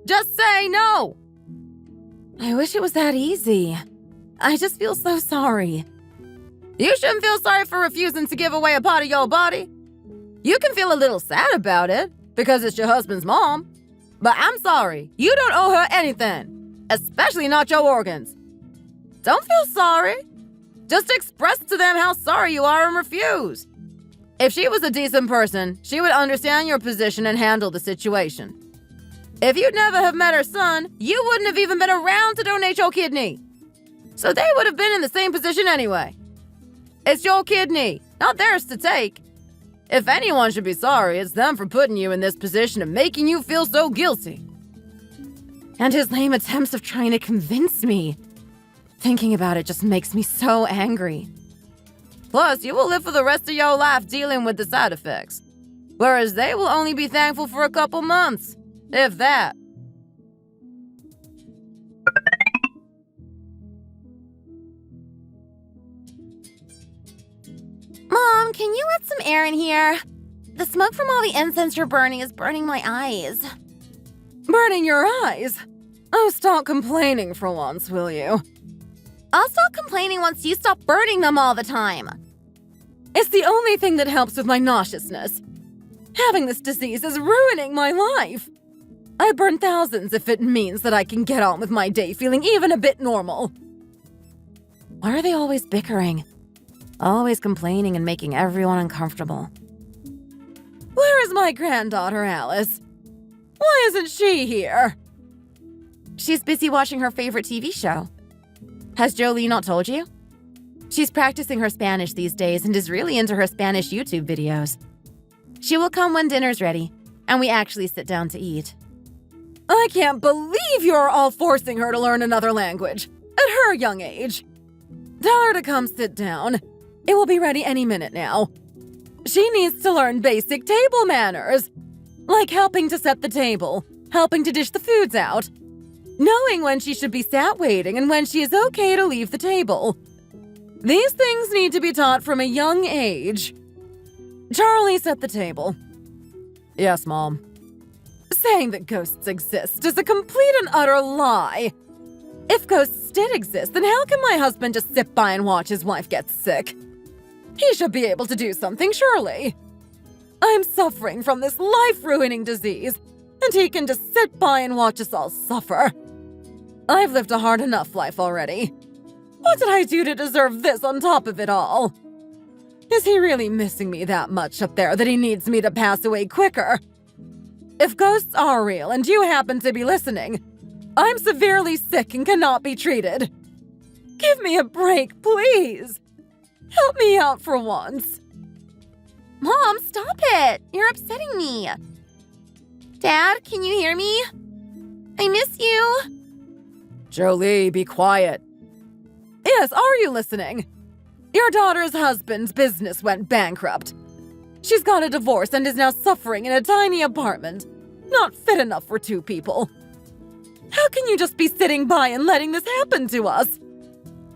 [SPEAKER 1] Just say no.
[SPEAKER 3] I wish it was that easy. I just feel so sorry.
[SPEAKER 1] You shouldn't feel sorry for refusing to give away a part of your body. You can feel a little sad about it because it's your husband's mom. But I'm sorry, you don't owe her anything, especially not your organs. Don't feel sorry. Just express to them how sorry you are and refuse. If she was a decent person, she would understand your position and handle the situation. If you'd never have met her son, you wouldn't have even been around to donate your kidney. So they would have been in the same position anyway. It's your kidney, not theirs to take. If anyone should be sorry, it's them for putting you in this position and making you feel so guilty.
[SPEAKER 3] And his lame attempts of trying to convince me. Thinking about it just makes me so angry.
[SPEAKER 1] Plus, you will live for the rest of your life dealing with the side effects. Whereas they will only be thankful for a couple months, if that.
[SPEAKER 2] Mom, can you let some air in here? The smoke from all the incense you're burning is burning my eyes.
[SPEAKER 3] Burning your eyes? Oh, stop complaining for once, will you?
[SPEAKER 2] I'll stop complaining once you stop burning them all the time.
[SPEAKER 3] It's the only thing that helps with my nauseousness. Having this disease is ruining my life. I burn thousands if it means that I can get on with my day feeling even a bit normal. Why are they always bickering? Always complaining and making everyone uncomfortable. Where is my granddaughter, Alice? Why isn't she here? She's busy watching her favorite TV show. Has Jolie not told you? She's practicing her Spanish these days and is really into her Spanish YouTube videos. She will come when dinner's ready, and we actually sit down to eat. I can't believe you're all forcing her to learn another language at her young age. Tell her to come sit down. It will be ready any minute now. She needs to learn basic table manners, like helping to set the table, helping to dish the foods out, knowing when she should be sat waiting and when she is okay to leave the table. These things need to be taught from a young age. Charlie, set the table. Yes, Mom. Saying that ghosts exist is a complete and utter lie. If ghosts did exist, then how can my husband just sit by and watch his wife get sick? He should be able to do something, surely. I'm suffering from this life-ruining disease, and he can just sit by and watch us all suffer. I've lived a hard enough life already. What did I do to deserve this on top of it all? Is he really missing me that much up there that he needs me to pass away quicker? If ghosts are real and you happen to be listening, I'm severely sick and cannot be treated. Give me a break, please. Help me out for once.
[SPEAKER 2] Mom, stop it! You're upsetting me. Dad, can you hear me? I miss you.
[SPEAKER 3] Jolie, be quiet. Yes, are you listening? Your daughter's husband's business went bankrupt. She's got a divorce and is now suffering in a tiny apartment, not fit enough for 2 people. How can you just be sitting by and letting this happen to us?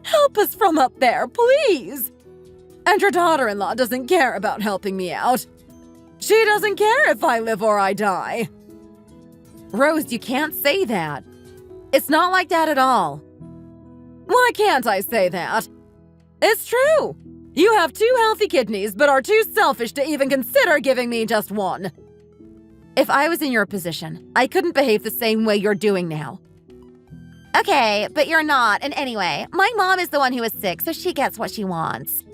[SPEAKER 3] Help us from up there, please! And your daughter-in-law doesn't care about helping me out. She doesn't care if I live or I die.
[SPEAKER 1] Rose, you can't say that. It's not like that at all.
[SPEAKER 3] Why can't I say that? It's true. You have 2 healthy kidneys, but are too selfish to even consider giving me just one.
[SPEAKER 1] If I was in your position, I couldn't behave the same way you're doing now.
[SPEAKER 2] Okay, but you're not. And anyway, my mom is the one who is sick, so she gets what she wants.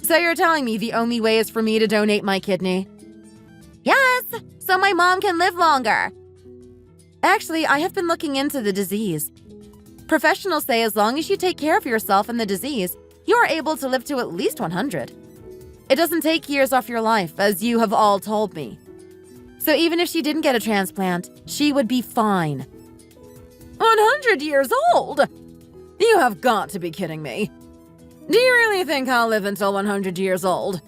[SPEAKER 1] So you're telling me the only way is for me to donate my kidney?
[SPEAKER 2] Yes, so my mom can live longer.
[SPEAKER 1] Actually, I have been looking into the disease. Professionals say as long as you take care of yourself and the disease, you are able to live to at least 100. It doesn't take years off your life, as you have all told me. So even if she didn't get a transplant, she would be fine.
[SPEAKER 3] 100 years old? You have got to be kidding me. Do you really think I'll live until 100 years old?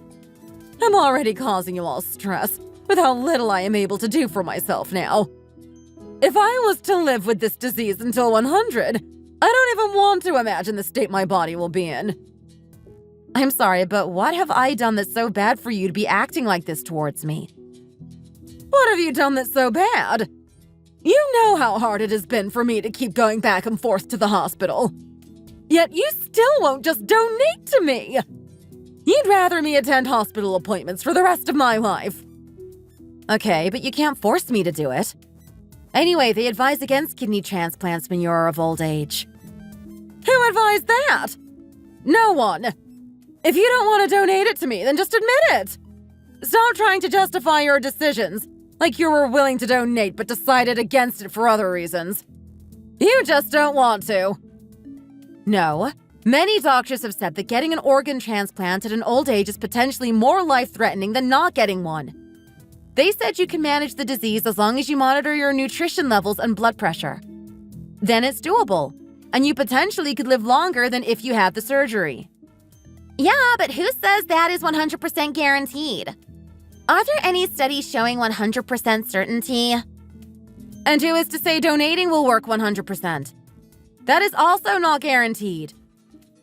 [SPEAKER 3] I'm already causing you all stress with how little I am able to do for myself now. If I was to live with this disease until 100, I don't even want to imagine the state my body will be in.
[SPEAKER 1] I'm sorry, but what have I done that's so bad for you to be acting like this towards me?
[SPEAKER 3] What have you done that's so bad? You know how hard it has been for me to keep going back and forth to the hospital. Yet you still won't just donate to me. You'd rather me attend hospital appointments for the rest of my life.
[SPEAKER 1] Okay, but you can't force me to do it. Anyway, they advise against kidney transplants when you're of old age.
[SPEAKER 3] Who advised that? No one. If you don't want to donate it to me, then just admit it. Stop trying to justify your decisions, like you were willing to donate but decided against it for other reasons. You just don't want to.
[SPEAKER 1] No. Many doctors have said that getting an organ transplant at an old age is potentially more life-threatening than not getting one. They said you can manage the disease as long as you monitor your nutrition levels and blood pressure. Then it's doable, and you potentially could live longer than if you had the surgery.
[SPEAKER 2] Yeah, but who says that is 100% guaranteed? Are there any studies showing 100% certainty?
[SPEAKER 1] And who is to say donating will work 100%? That is also not guaranteed.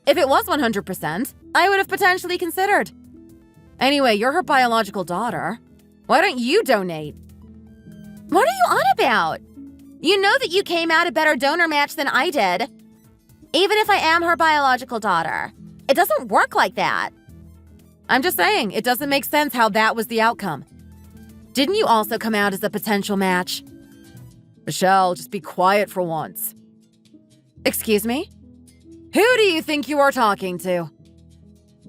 [SPEAKER 1] If it was 100%, I would have potentially considered. Anyway, you're her biological daughter. Why don't you donate?
[SPEAKER 2] What are you on about? You know that you came out a better donor match than I did. Even if I am her biological daughter. It doesn't work like that.
[SPEAKER 1] I'm just saying, it doesn't make sense how that was the outcome. Didn't you also come out as a potential match?
[SPEAKER 3] Michelle, just be quiet for once.
[SPEAKER 1] Excuse me?
[SPEAKER 3] Who do you think you are talking to?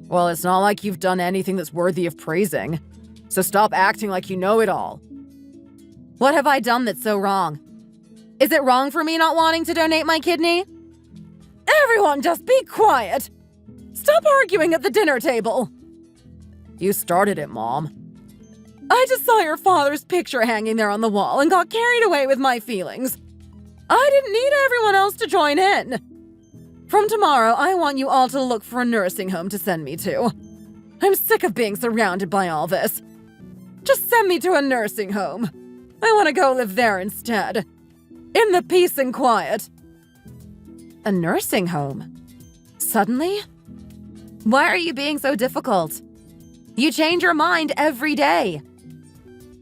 [SPEAKER 3] Well, it's not like you've done anything that's worthy of praising. So stop acting like you know it all.
[SPEAKER 1] What have I done that's so wrong? Is it wrong for me not wanting to donate my kidney?
[SPEAKER 3] Everyone just be quiet! Stop arguing at the dinner table! You started it, Mom. I just saw your father's picture hanging there on the wall and got carried away with my feelings. I didn't need everyone else to join in. From tomorrow, I want you all to look for a nursing home to send me to. I'm sick of being surrounded by all this. Just send me to a nursing home. I want to go live there instead. In the peace and quiet.
[SPEAKER 1] A nursing home? Suddenly? Why are you being so difficult? You change your mind every day.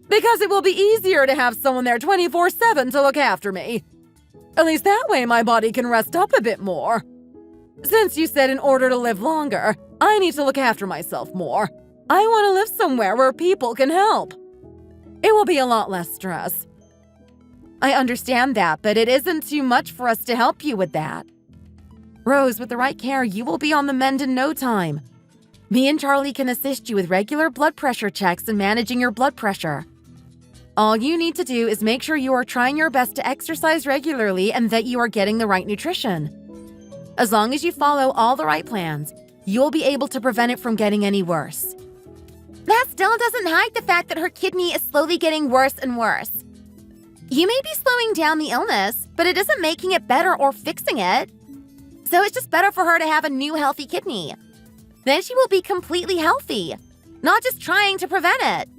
[SPEAKER 3] Because it will be easier to have someone there 24/7 to look after me. At least that way my body can rest up a bit more. Since you said in order to live longer, I need to look after myself more. I want to live somewhere where people can help. It will be a lot less stress.
[SPEAKER 1] I understand that, but it isn't too much for us to help you with that. Rose, with the right care, you will be on the mend in no time. Me and Charlie can assist you with regular blood pressure checks and managing your blood pressure. All you need to do is make sure you are trying your best to exercise regularly and that you are getting the right nutrition. As long as you follow all the right plans, you'll be able to prevent it from getting any worse.
[SPEAKER 2] That still doesn't hide the fact that her kidney is slowly getting worse and worse. You may be slowing down the illness, but it isn't making it better or fixing it. So it's just better for her to have a new healthy kidney. Then she will be completely healthy, not just trying to prevent it.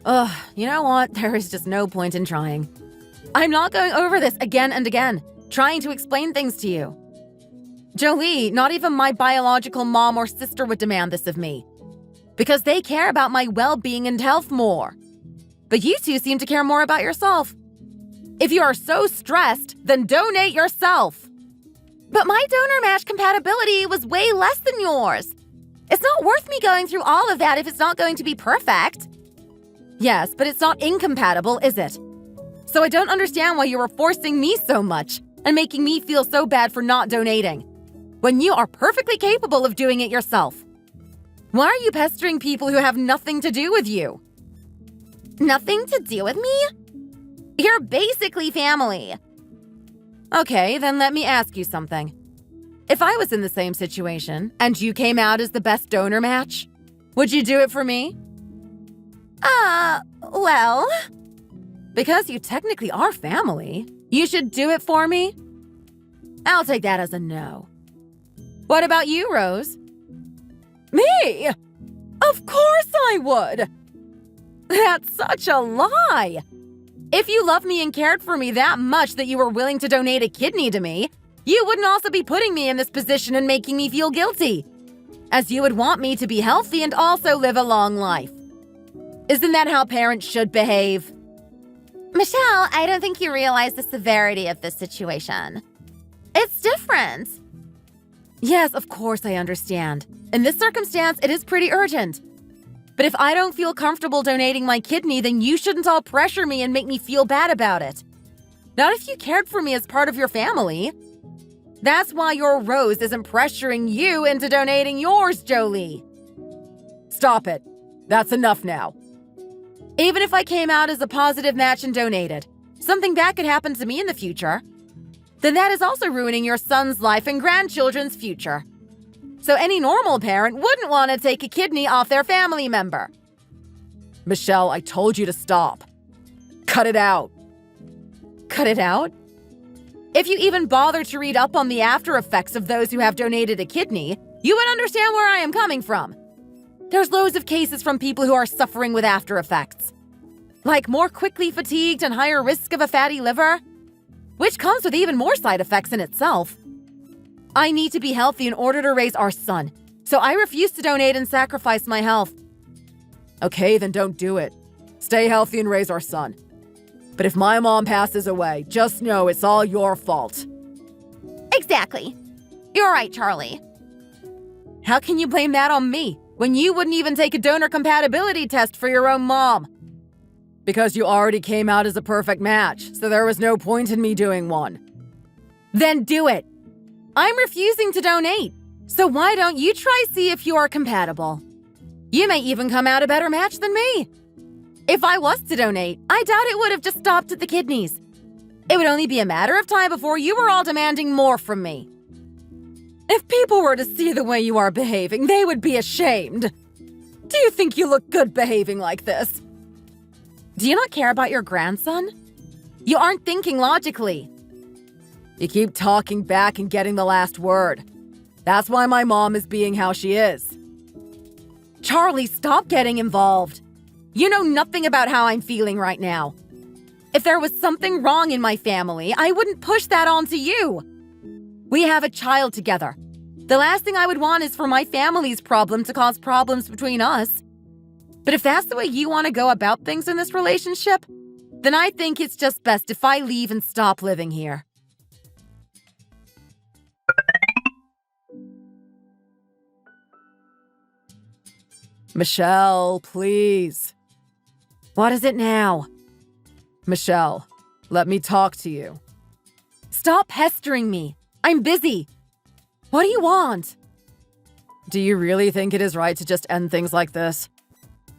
[SPEAKER 1] Ugh, you know what? There is just no point in trying.
[SPEAKER 3] I'm not going over this again and again, trying to explain things to you. Jolie, not even my biological mom or sister would demand this of me, because they care about my well-being and health more. But you two seem to care more about yourself. If you are so stressed, then donate yourself.
[SPEAKER 2] But my donor match compatibility was way less than yours. It's not worth me going through all of that if it's not going to be perfect.
[SPEAKER 3] Yes, but it's not incompatible, is it? So I don't understand why you were forcing me so much and making me feel so bad for not donating, when you are perfectly capable of doing it yourself. Why are you pestering people who have nothing to do with you?
[SPEAKER 2] Nothing to do with me? You're basically family.
[SPEAKER 3] Okay, then let me ask you something. If I was in the same situation and you came out as the best donor match, would you do it for me?
[SPEAKER 2] Well...
[SPEAKER 3] Because you technically are family, you should do it for me? I'll take that as a no. What about you, Rose? Me? Of course I would! That's such a lie! If you loved me and cared for me that much that you were willing to donate a kidney to me, you wouldn't also be putting me in this position and making me feel guilty, as you would want me to be healthy and also live a long life. Isn't that how parents should behave?
[SPEAKER 2] Michelle, I don't think you realize the severity of this situation. It's different.
[SPEAKER 3] Yes, of course I understand. In this circumstance, it is pretty urgent. But if I don't feel comfortable donating my kidney, then you shouldn't all pressure me and make me feel bad about it. Not if you cared for me as part of your family. That's why your Rose isn't pressuring you into donating yours, Jolie. Stop it. That's enough now. Even if I came out as a positive match and donated, something bad could happen to me in the future. Then that is also ruining your son's life and grandchildren's future. So any normal parent wouldn't want to take a kidney off their family member. Michelle, I told you to stop. Cut it out. Cut it out? If you even bother to read up on the after effects of those who have donated a kidney, you would understand where I am coming from. There's loads of cases from people who are suffering with after effects, like more quickly fatigued and higher risk of a fatty liver, which comes with even more side effects in itself. I need to be healthy in order to raise our son, so I refuse to donate and sacrifice my health. Okay, then don't do it. Stay healthy and raise our son. But if my mom passes away, just know it's all your fault.
[SPEAKER 2] Exactly. You're right, Charlie.
[SPEAKER 3] How can you blame that on me when you wouldn't even take a donor compatibility test for your own mom? Because you already came out as a perfect match, so there was no point in me doing one. Then do it. I'm refusing to donate, so why don't you try see if you are compatible? You may even come out a better match than me. If I was to donate, I doubt it would have just stopped at the kidneys. It would only be a matter of time before you were all demanding more from me. If people were to see the way you are behaving, they would be ashamed. Do you think you look good behaving like this? Do you not care about your grandson? You aren't thinking logically. You keep talking back and getting the last word. That's why my mom is being how she is. Charlie, stop getting involved. You know nothing about how I'm feeling right now. If there was something wrong in my family, I wouldn't push that onto you. We have a child together. The last thing I would want is for my family's problem to cause problems between us. But if that's the way you want to go about things in this relationship, then I think it's just best if I leave and stop living here. Michelle, please. What is it now? Michelle, let me talk to you. Stop pestering me. I'm busy. What do you want? Do you really think it is right to just end things like this?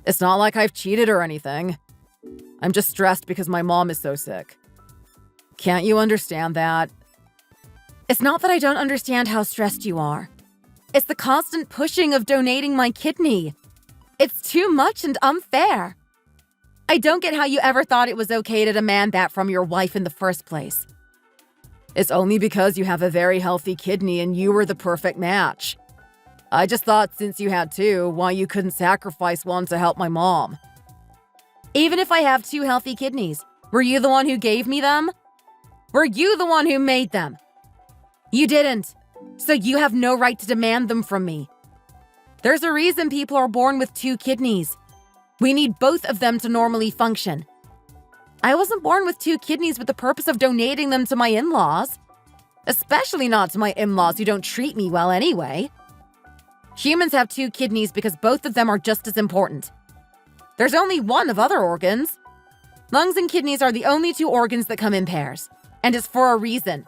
[SPEAKER 3] It's not like I've cheated or anything. I'm just stressed because my mom is so sick. Can't you understand that? It's not that I don't understand how stressed you are. It's the constant pushing of donating my kidney. It's too much and unfair. I don't get how you ever thought it was okay to demand that from your wife in the first place. It's only because you have a very healthy kidney and you were the perfect match. I just thought since you had two, why you couldn't sacrifice one to help my mom. Even if I have two healthy kidneys, Were you the one who gave me them? Were you the one who made them? You didn't, so you have no right to demand them from me. There's a reason people are born with 2 kidneys. We need both of them to normally function. I wasn't born with 2 kidneys with the purpose of donating them to my in-laws. Especially not to my in-laws who don't treat me well anyway. Humans have 2 kidneys because both of them are just as important. There's only one of other organs. Lungs and kidneys are the only 2 organs that come in pairs, and it's for a reason.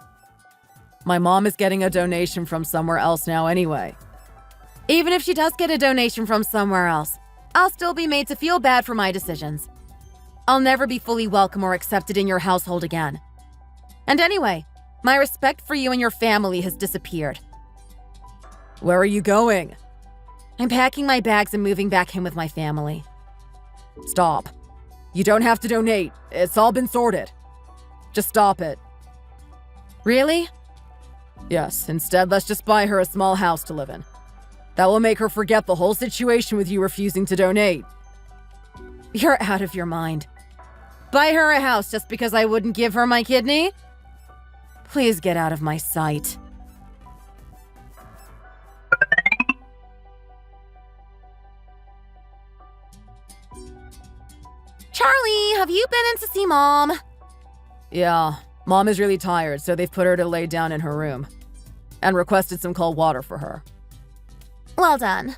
[SPEAKER 3] My mom is getting a donation from somewhere else now anyway. Even if she does get a donation from somewhere else, I'll still be made to feel bad for my decisions. I'll never be fully welcome or accepted in your household again. And anyway, my respect for you and your family has disappeared. Where are you going? I'm packing my bags and moving back in with my family. Stop. You don't have to donate. It's all been sorted. Just stop it. Really? Yes, instead let's just buy her a small house to live in. That will make her forget the whole situation with you refusing to donate. You're out of your mind. Buy her a house just because I wouldn't give her my kidney? Please get out of my sight.
[SPEAKER 2] Charlie, have you been in to see Mom?
[SPEAKER 3] Yeah, Mom is really tired, so they've put her to lay down in her room. And requested some cold water for her.
[SPEAKER 2] Well done.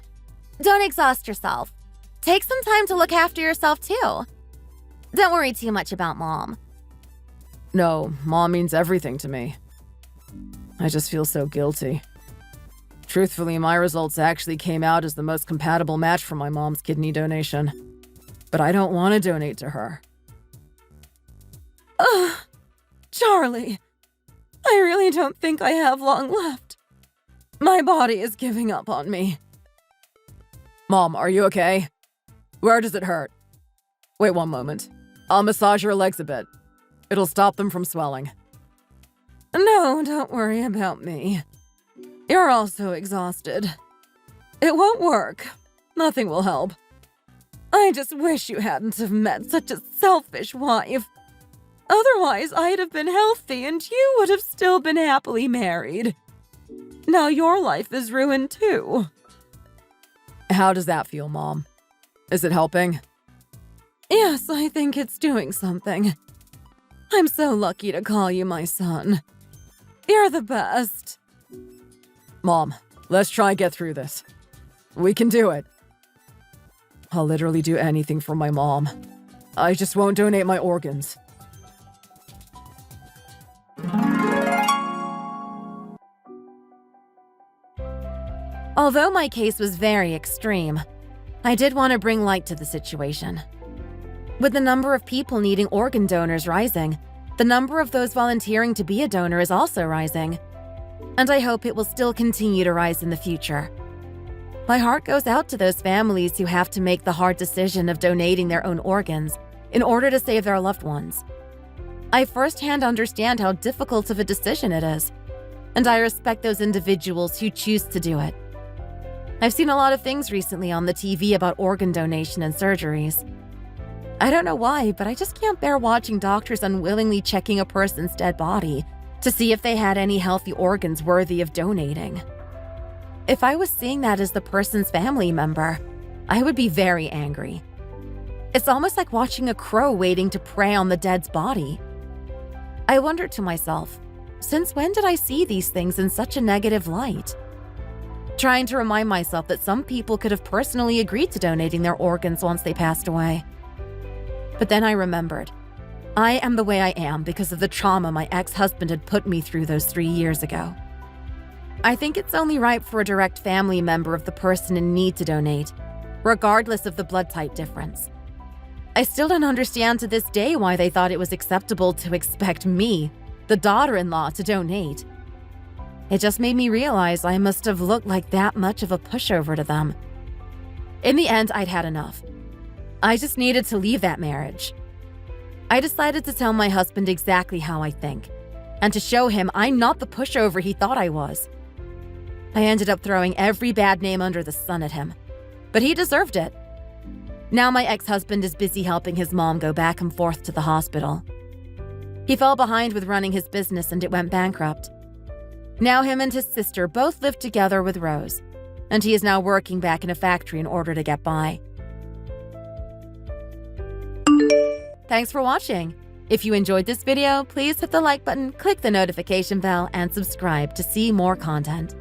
[SPEAKER 2] Don't exhaust yourself. Take some time to look after yourself, too. Don't worry too much about Mom.
[SPEAKER 3] No, Mom means everything to me. I just feel so guilty. Truthfully, my results actually came out as the most compatible match for my mom's kidney donation. But I don't want to donate to her. Charlie, I really don't think I have long left. My body is giving up on me. Mom, are you okay? Where does it hurt? Wait one moment. I'll massage your legs a bit. It'll stop them from swelling. No, don't worry about me. You're also exhausted. It won't work. Nothing will help. I just wish you hadn't have met such a selfish wife. Otherwise, I'd have been healthy and you would have still been happily married. Now your life is ruined too. How does that feel, Mom? Is it helping? Yes, I think it's doing something. I'm so lucky to call you my son. You're the best. Mom, let's try and get through this. We can do it. I'll literally do anything for my mom. I just won't donate my organs. Although my case was very extreme, I did want to bring light to the situation. With the number of people needing organ donors rising, the number of those volunteering to be a donor is also rising. And I hope it will still continue to rise in the future. My heart goes out to those families who have to make the hard decision of donating their own organs in order to save their loved ones. I firsthand understand how difficult of a decision it is, and I respect those individuals who choose to do it. I've seen a lot of things recently on the TV about organ donation and surgeries. I don't know why, but I just can't bear watching doctors unwillingly checking a person's dead body to see if they had any healthy organs worthy of donating. If I was seeing that as the person's family member, I would be very angry. It's almost like watching a crow waiting to prey on the dead's body. I wondered to myself, since when did I see these things in such a negative light? Trying to remind myself that some people could have personally agreed to donating their organs once they passed away. But then I remembered, I am the way I am because of the trauma my ex-husband had put me through those 3 years ago. I think it's only right for a direct family member of the person in need to donate, regardless of the blood type difference. I still don't understand to this day why they thought it was acceptable to expect me, the daughter-in-law, to donate. It just made me realize I must have looked like that much of a pushover to them. In the end, I'd had enough. I just needed to leave that marriage. I decided to tell my husband exactly how I think, and to show him I'm not the pushover he thought I was. I ended up throwing every bad name under the sun at him, but he deserved it. Now my ex-husband is busy helping his mom go back and forth to the hospital. He fell behind with running his business and it went bankrupt. Now him and his sister both live together with Rose, and he is now working back in a factory in order to get by. Thanks for watching. If you enjoyed this video, please hit the like button, click the notification bell, and subscribe to see more content.